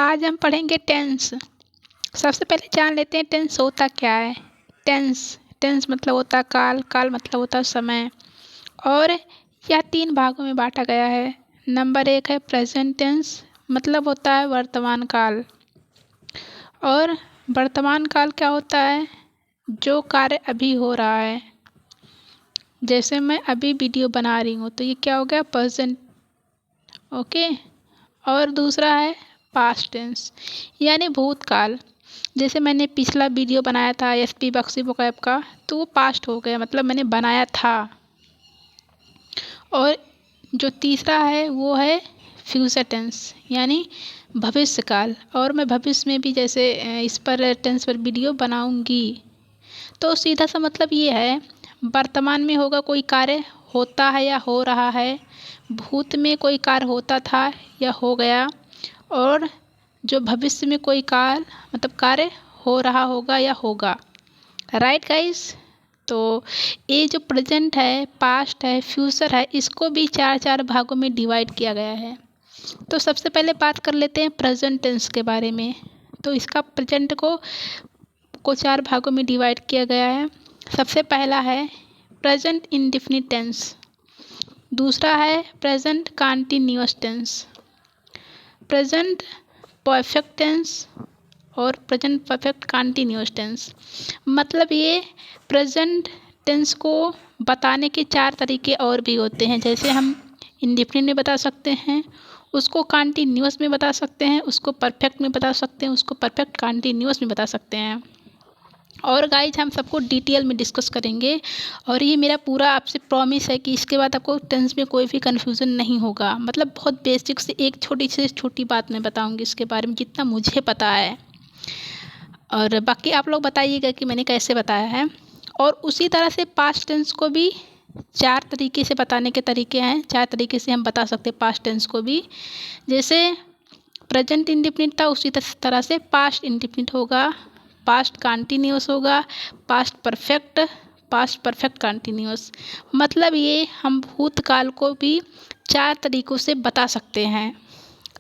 आज हम पढ़ेंगे टेंस। सबसे पहले जान लेते हैं टेंस होता क्या है। टेंस टेंस मतलब होता है काल, काल मतलब होता है समय, और यह 3 भागों में बांटा गया है। नंबर 1 है प्रेजेंट टेंस, मतलब होता है वर्तमान काल। और वर्तमान काल क्या होता है? जो कार्य अभी हो रहा है। जैसे मैं अभी वीडियो बना रही हूँ तो ये क्या हो गया? प्रेजेंट। ओके। और दूसरा है पास्ट टेंस, यानी भूतकाल। जैसे मैंने पिछला वीडियो बनाया था एसपी बख्शी बुक ऐप का, तो वो पास्ट हो गया, मतलब मैंने बनाया था। और जो तीसरा है वो है फ्यूचर टेंस, यानी भविष्य काल। और मैं भविष्य में भी जैसे इस पर टेंस पर वीडियो बनाऊंगी। तो सीधा सा मतलब ये है, वर्तमान में होगा कोई कार्य, होता है या हो रहा है। भूत में कोई कार्य होता था या हो गया। और जो भविष्य में कोई कार्य हो रहा होगा या होगा। Right guys? तो ये जो प्रेजेंट है, पास्ट है, फ्यूचर है, इसको भी 4 भागों में डिवाइड किया गया है। तो सबसे पहले बात कर लेते हैं प्रेजेंट टेंस के बारे में। तो इसका प्रेजेंट को 4 भागों में डिवाइड किया गया है। सबसे पहला है प्रेजेंट इंडेफिनिट टेंस, दूसरा है present continuous tense, present perfect tense और प्रेजेंट परफेक्ट कंटीन्यूअस टेंस। मतलब ये प्रेजेंट टेंस को बताने के 4 तरीके और भी होते हैं। जैसे हम इंडेफिनिट में बता सकते हैं, उसको कंटीन्यूअस में बता सकते हैं, उसको परफेक्ट में बता सकते हैं, उसको परफेक्ट कंटीन्यूअस में बता सकते हैं। और गाइज हम सबको डिटेल में डिस्कस करेंगे। और ये मेरा पूरा आपसे प्रॉमिस है कि इसके बाद आपको टेंस में कोई भी कन्फ्यूज़न नहीं होगा। मतलब बहुत बेसिक से एक छोटी से छोटी बात मैं बताऊंगी इसके बारे में, जितना मुझे पता है। और बाकी आप लोग बताइएगा कि मैंने कैसे बताया है। और उसी तरह से पास्ट टेंस को भी 4 तरीके से बताने के तरीके हैं। 4 तरीके से हम बता सकते हैं पास्ट टेंस को भी। जैसे प्रेजेंट इंडेफिनिट था, उसी तरह से पास्ट इंडेफिनिट होगा, पास्ट कंटीन्यूअस होगा, पास्ट परफेक्ट कंटीन्यूअस। मतलब ये हम भूतकाल को भी 4 तरीक़ों से बता सकते हैं।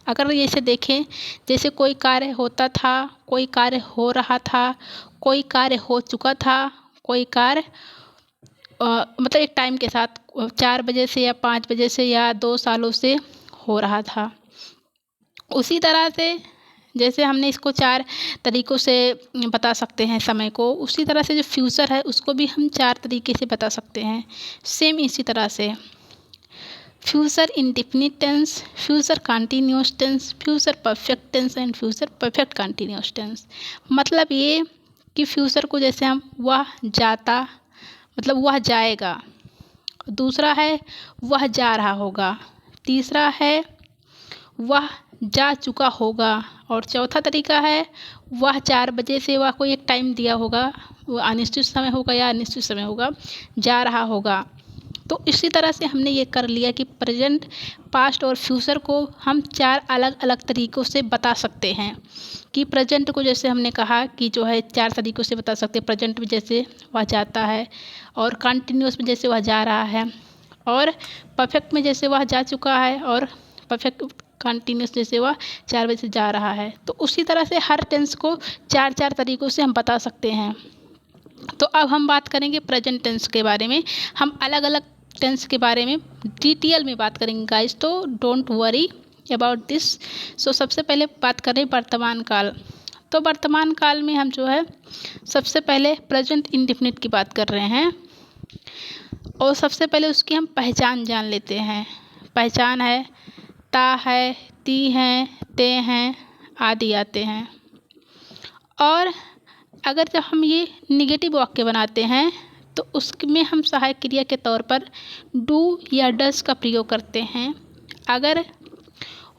अगर जैसे देखें, जैसे कोई कार्य होता था, कोई कार्य हो रहा था, कोई कार्य हो चुका था, कोई कार्य मतलब एक टाइम के साथ 4 बजे से या 5 बजे से या 2 सालों से हो रहा था। उसी तरह से जैसे हमने इसको 4 तरीक़ों से बता सकते हैं समय को, उसी तरह से जो फ्यूचर है उसको भी हम 4 तरीके से बता सकते हैं। सेम इसी तरह से future indefinite tense, future continuous tense, future perfect tense and future perfect continuous tense. मतलब ये कि फ्यूचर को जैसे हम वह जाता, मतलब वह जाएगा। दूसरा है वह जा रहा होगा। तीसरा है वह जा चुका होगा। और चौथा तरीका है वह 4 बजे से, वह कोई एक टाइम दिया होगा, वह अनिश्चित समय होगा या निश्चित समय होगा, जा रहा होगा। तो इसी तरह से हमने ये कर लिया कि प्रेजेंट, पास्ट और फ्यूचर को हम 4 अलग अलग तरीक़ों से बता सकते हैं। कि प्रेजेंट को जैसे हमने कहा कि जो है 4 तरीक़ों से बता सकते हैं। प्रेजेंट में जैसे वह जाता है, और कंटिन्यूअस में जैसे वह जा रहा है, और परफेक्ट में जैसे वह जा चुका है, और परफेक्ट कंटिन्यूअस जैसे वह 4 बजे से जा रहा है। तो उसी तरह से हर टेंस को 4 तरीक़ों से हम बता सकते हैं। तो अब हम बात करेंगे प्रेजेंट टेंस के बारे में। हम अलग अलग टेंस के बारे में डिटेल में बात करेंगे गाइस, तो डोंट वरी अबाउट दिस। सो सबसे पहले बात करें वर्तमान काल। तो वर्तमान काल में हम जो है सबसे पहले प्रेजेंट इंडेफिनिट की बात कर रहे हैं। और सबसे पहले उसकी हम पहचान जान लेते हैं। पहचान है ता है, ती हैं, ते हैं आदि आते हैं। और अगर जब हम ये निगेटिव वाक्य बनाते हैं तो उसमें हम सहायक क्रिया के तौर पर डू या डस का प्रयोग करते हैं। अगर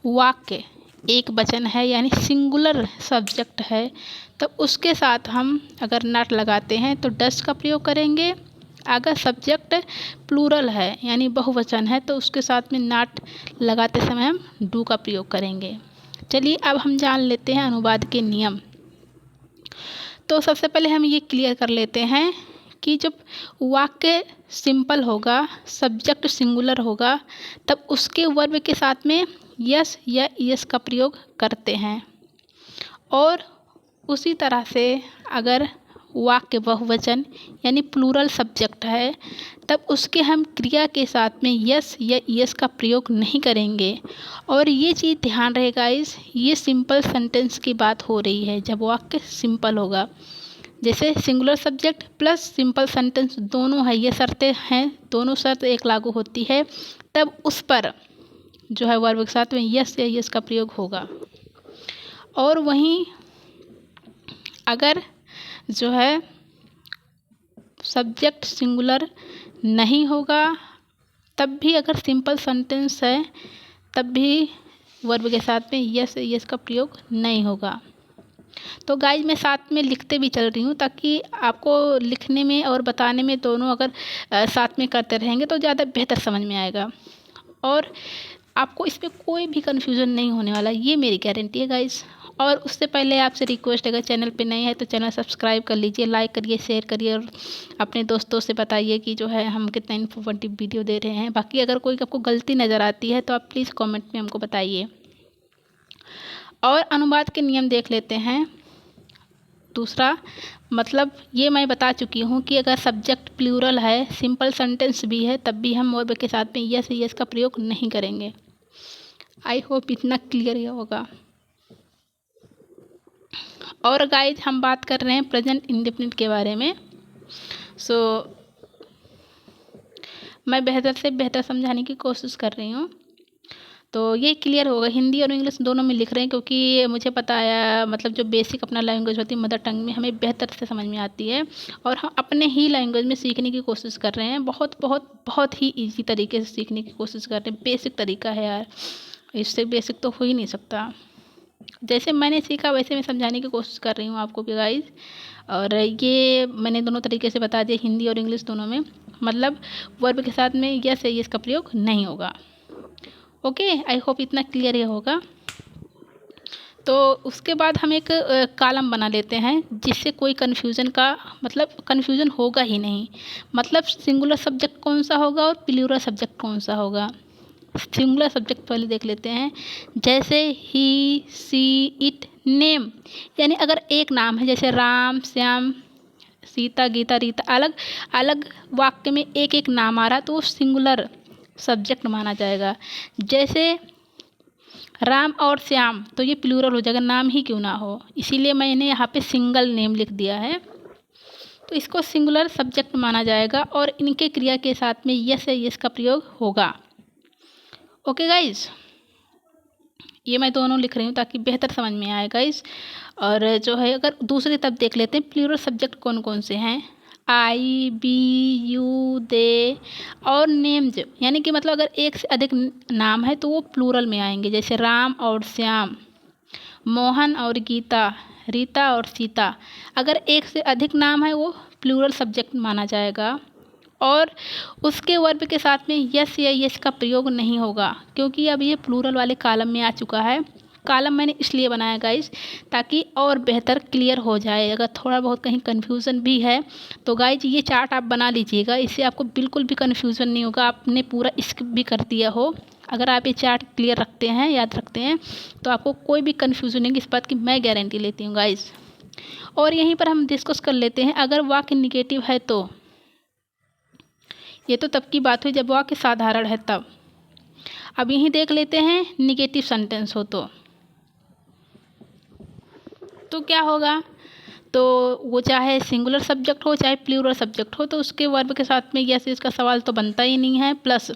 वाक्य एक वचन है यानी सिंगुलर सब्जेक्ट है, तो उसके साथ हम अगर नॉट लगाते हैं तो डस का प्रयोग करेंगे। अगर सब्जेक्ट प्लूरल है यानी बहुवचन है, तो उसके साथ में नॉट लगाते समय हम डू का प्रयोग करेंगे। चलिए अब हम जान लेते हैं अनुवाद के नियम। तो सबसे पहले हम ये क्लियर कर लेते हैं कि जब वाक्य सिंपल होगा, सब्जेक्ट सिंगुलर होगा, तब उसके वर्ब के साथ में यस या यस का प्रयोग करते हैं। और उसी तरह से अगर वाक्य बहुवचन यानी प्लूरल सब्जेक्ट है तब उसके हम क्रिया के साथ में यस या यस का प्रयोग नहीं करेंगे। और ये चीज़ ध्यान रहे गाइस, ये सिंपल सेंटेंस की बात हो रही है जब वाक्य सिंपल होगा। जैसे singular subject plus simple sentence दोनों है, ये शर्तें हैं, दोनों शर्त एक लागू होती है, तब उस पर जो है वर्ब के साथ में यस या यस का प्रयोग होगा। और वहीं अगर जो है सब्जेक्ट सिंगुलर नहीं होगा तब भी अगर सिंपल सेंटेंस है तब भी वर्ब के साथ में यस यस का प्रयोग नहीं होगा। तो गाइज मैं साथ में लिखते भी चल रही हूँ ताकि आपको लिखने में और बताने में दोनों अगर साथ में करते रहेंगे तो ज़्यादा बेहतर समझ में आएगा और आपको इसमें कोई भी कन्फ्यूज़न नहीं होने वाला, ये मेरी गारंटी है गाइज। और उससे पहले आपसे रिक्वेस्ट, अगर चैनल पे नए हैं तो चैनल सब्सक्राइब कर लीजिए, लाइक करिए, शेयर करिए और अपने दोस्तों से बताइए कि जो है हम कितना इन्फॉर्मेटिव वीडियो दे रहे हैं। बाकी अगर कोई आपको गलती नज़र आती है तो आप प्लीज़ कमेंट में हमको बताइए। और अनुवाद के नियम देख लेते हैं। दूसरा मतलब ये मैं बता चुकी हूँ कि अगर सब्जेक्ट प्लूरल है, सिंपल सेंटेंस भी है, तब भी हम वर्ब के साथ में यस यस का प्रयोग नहीं करेंगे। आई होप इतना क्लियर ही होगा। और गाइज हम बात कर रहे हैं प्रेजेंट इंडेफिनिट के बारे में। सो मैं बेहतर से बेहतर समझाने की कोशिश कर रही हूँ, तो ये क्लियर होगा। हिंदी और इंग्लिश दोनों में लिख रहे हैं क्योंकि मुझे पता है मतलब जो बेसिक अपना लैंग्वेज होती है मदर टंग में हमें बेहतर से समझ में आती है और हम अपने ही लैंग्वेज में सीखने की कोशिश कर रहे हैं। बहुत बहुत बहुत ही ईजी तरीके से सीखने की कोशिश कर रहे हैं। बेसिक तरीका है यार, इससे बेसिक तो हो ही नहीं सकता। जैसे मैंने सीखा वैसे मैं समझाने की कोशिश कर रही हूँ आपको भी गाइज। और ये मैंने दोनों तरीके से बता दिया, हिंदी और इंग्लिश दोनों में। मतलब वर्ब के साथ में यस है इसका प्रयोग नहीं होगा। ओके, आई होप इतना क्लियर ही होगा। तो उसके बाद हम एक कॉलम बना लेते हैं जिससे कोई कन्फ्यूज़न का मतलब कन्फ्यूज़न होगा ही नहीं। मतलब सिंगुलर सब्जेक्ट कौन सा होगा और प्लूरल सब्जेक्ट कौन सा होगा। सिंगुलर सब्जेक्ट पहले देख लेते हैं। जैसे ही, सी, इट, नेम, यानी अगर एक नाम है जैसे राम, श्याम, सीता, गीता, रीता, अलग अलग वाक्य में एक एक नाम आ रहा तो वो सिंगुलर सब्जेक्ट माना जाएगा। जैसे राम और श्याम तो ये प्लूरल हो जाएगा, नाम ही क्यों ना हो, इसीलिए मैंने यहाँ पे सिंगल नेम लिख दिया है, तो इसको सिंगुलर सब्जेक्ट माना जाएगा और इनके क्रिया के साथ में यस या यस का प्रयोग होगा। ओके गाइज, ये मैं दोनों लिख रही हूँ ताकि बेहतर समझ में आए गाइज। और जो है अगर दूसरी तरफ देख लेते हैं प्लूरल सब्जेक्ट कौन कौन से हैं। आई, बी, यू, दे और नेम्स, यानी कि मतलब अगर एक से अधिक नाम है तो वो प्लूरल में आएंगे। जैसे राम और श्याम, मोहन और गीता, रीता और सीता। अगर एक से अधिक नाम है वो प्लूरल सब्जेक्ट माना जाएगा और उसके वर्ब के साथ में यस या यस का प्रयोग नहीं होगा क्योंकि अब ये प्लूरल वाले कॉलम में आ चुका है। कॉलम मैंने इसलिए बनाया गाइज ताकि और बेहतर क्लियर हो जाए। अगर थोड़ा बहुत कहीं कन्फ्यूज़न भी है तो गाइज ये चार्ट आप बना लीजिएगा, इससे आपको बिल्कुल भी कन्फ्यूज़न नहीं होगा। आपने पूरा स्किप भी कर दिया हो, अगर आप ये चार्ट क्लियर रखते हैं, याद रखते हैं, तो आपको कोई भी कन्फ्यूज़न नहीं, इस बात की मैं गारंटी लेती हूँ गाइज। और यहीं पर हम डिस्कस कर लेते हैं अगर वाक्य निगेटिव है तो। ये तो तब की बात हुई जब वाक्य साधारण है तब। अब यहीं देख लेते हैं निगेटिव सेंटेंस हो तो क्या होगा। तो वो चाहे सिंगुलर सब्जेक्ट हो चाहे प्लूरल सब्जेक्ट हो तो उसके वर्ब के साथ में यस इसका सवाल तो बनता ही नहीं है। प्लस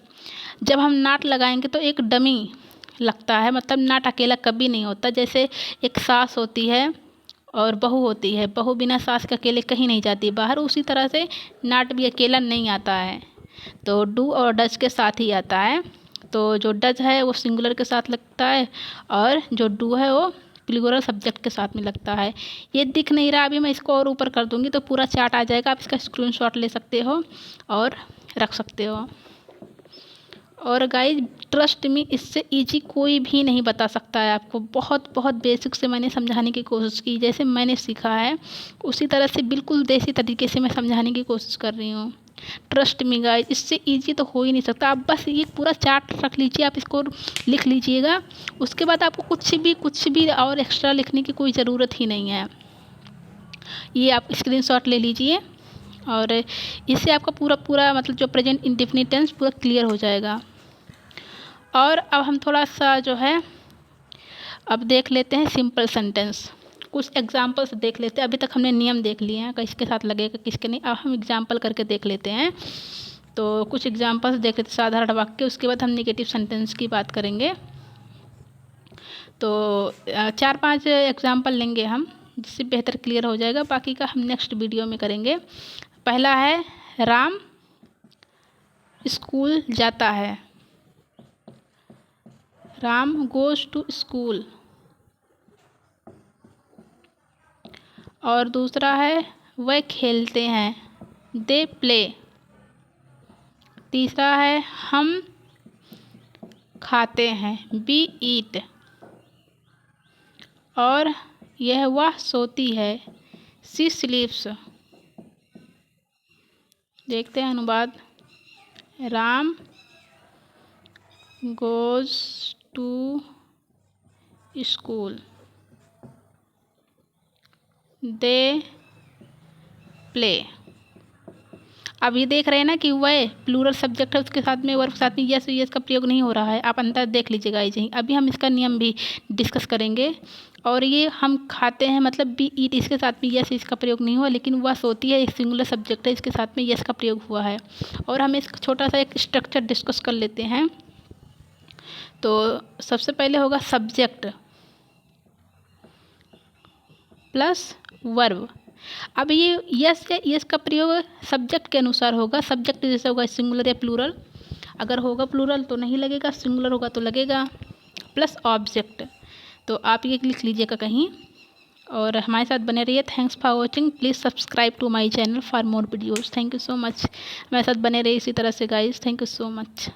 जब हम नॉट लगाएंगे तो एक डमी लगता है, मतलब नॉट अकेला कभी नहीं होता। जैसे एक सास होती है और बहू होती है, बहू बिना सास के अकेले कहीं नहीं जाती बाहर, उसी तरह से नॉट भी अकेला नहीं आता है, तो डू और डज के साथ ही आता है। तो जो डज है वो सिंगुलर के साथ लगता है और जो डू है वो प्लूरल सब्जेक्ट के साथ में लगता है। ये दिख नहीं रहा, अभी मैं इसको और ऊपर कर दूंगी तो पूरा चार्ट आ जाएगा, आप इसका स्क्रीनशॉट ले सकते हो और रख सकते हो। और गाइज ट्रस्ट मी, इससे इजी कोई भी नहीं बता सकता है आपको। बहुत बहुत बेसिक से मैंने समझाने की कोशिश की, जैसे मैंने सीखा है उसी तरह से बिल्कुल देसी तरीके से मैं समझाने की कोशिश कर रही हूँ। ट्रस्ट मी गाइस, इससे इजी तो हो ही नहीं सकता। आप बस ये पूरा चार्ट रख लीजिए, आप इसको लिख लीजिएगा। उसके बाद आपको कुछ भी और एक्स्ट्रा लिखने की कोई ज़रूरत ही नहीं है। ये आप स्क्रीनशॉट ले लीजिए और इससे आपका पूरा मतलब जो प्रेजेंट इंडेफिनिट टेंस पूरा क्लियर हो जाएगा। और अब हम थोड़ा सा जो है अब देख लेते हैं सिंपल सेंटेंस। कुछ एग्जाम्पल्स देख लेते हैं। अभी तक हमने नियम देख लिए हैं, किसके साथ लगेगा किसके नहीं। अब हम एग्जाम्पल करके देख लेते हैं। तो कुछ एग्जाम्पल्स देख लेते हैं, साधारण वाक्य। उसके बाद हम नेगेटिव सेंटेंस की बात करेंगे। तो 4-5 एग्जाम्पल लेंगे हम, जिससे बेहतर क्लियर हो जाएगा। बाकी का हम नेक्स्ट वीडियो में करेंगे। पहला है राम स्कूल जाता है। Ram goes to school. और दूसरा है वह खेलते हैं, दे प्ले। तीसरा है हम खाते हैं, वी ईट। और वह सोती है, सी स्लीप्स। देखते हैं अनुवाद। Ram goes to school, they play. अब ये देख रहे हैं ना कि वह प्लूरल सब्जेक्ट है, उसके साथ में वर्ब के साथ में यस का प्रयोग नहीं हो रहा है। आप अंतर देख लीजिएगा यहीं। अभी हम इसका नियम भी डिस्कस करेंगे। और ये हम खाते हैं मतलब बी ईट, इसके साथ में यस इसका प्रयोग नहीं हुआ, लेकिन वह सोती है एक सिंगुलर सब्जेक्ट है, इसके साथ में यस का प्रयोग हुआ है। और हम इस छोटा सा एक स्ट्रक्चर डिस्कस कर लेते हैं। तो सबसे पहले होगा सब्जेक्ट प्लस वर्ब। अब ये यस का प्रयोग सब्जेक्ट के अनुसार होगा। सब्जेक्ट जैसे होगा सिंगुलर या प्लूरल, अगर होगा प्लूरल तो नहीं लगेगा, सिंगुलर होगा तो लगेगा। प्लस ऑब्जेक्ट, तो आप ये लिख लीजिएगा कहीं। और हमारे साथ बने रहिए। Thanks for watching. Please subscribe to my channel for more videos. Thank you so much. हमारे साथ बने रहिए इसी तरह से guys. Thank you so much.